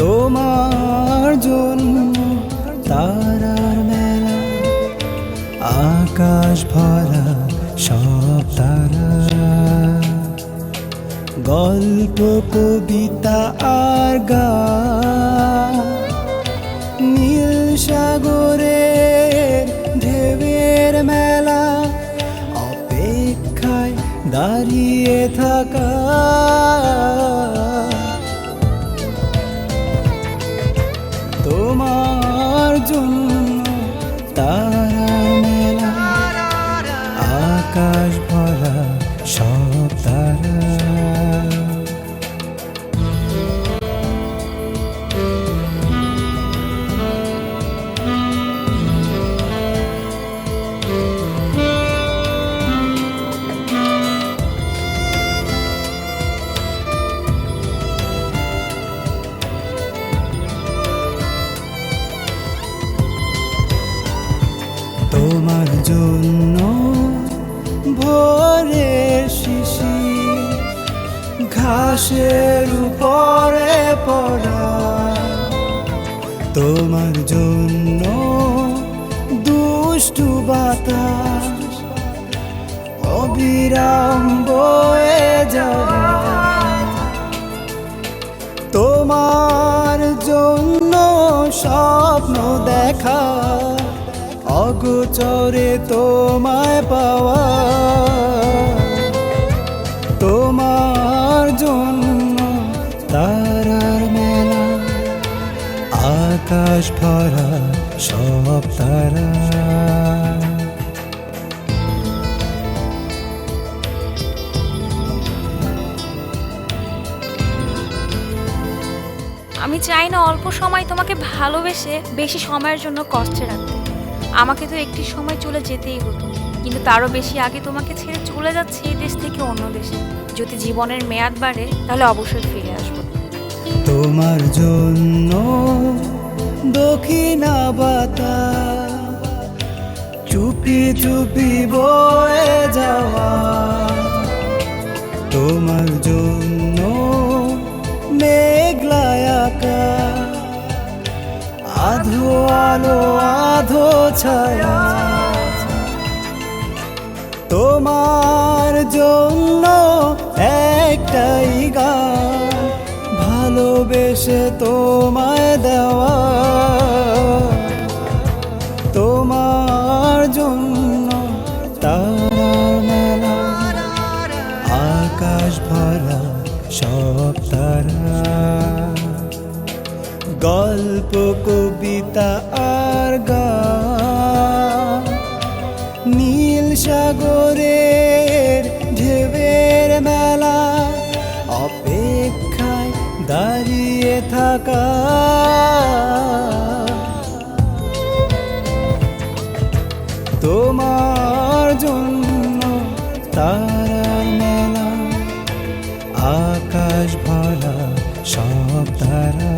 তোমার জন্য তারার মেলা, আকাশ ভরা সব তারা, গল্প কবিতা আর গান, নীল সাগরের ঢেউয়ের মেলা, অপেক্ষায় দাঁড়িয়ে থাকা। তোমার জন্য তারার মেলা, আকাশ ভরা সব তারা। তোমার জন্য ভোরের শিশির ঘাসের উপরে পড়া, তোমার জন্য দুষ্টু বাতাস অবিরাম বয়ে যাওয়া, তোমার জন্য স্বপ্ন দেখা, অগোচরে তোমায় পাওয়া। তোমার জন্য তারার মেলা, আকাশ ভরা সব তারা। আমি চাই না অল্প সময় তোমাকে ভালোবেসে বেশি সময়ের জন্য কষ্টে রাখতে। আমাকে তো একটি সময় চলে যেতেই হতো, কিন্তু তারও বেশি আগে তোমাকে ছেড়ে চলে যাচ্ছে এই দেশ থেকে অন্য দেশে। যদি জীবনের মেয়াদ বাড়ে তাহলে অবশ্যই ফিরে আসবো। তোমার জন্য দক্ষিণা বাতাস চুপি চুপি বয়ে যাওয়া, তোমার জন্য মেঘলা আকাশ আধো আলো আধো ছায়া, তোমার জন্য একটাই গান ভালোবেসে তোমায় দেওয়া। তোমার জন্য তারার মেলা, আকাশ ভরা সব তারা, গল্প কবিতা আর গান, নীল সাগরের ঢেউয়ের মেলা, অপেক্ষায় দাঁড়িয়ে থাকা। তোমার জন্য তারার মেলা, আকাশ ভরা সব তারা।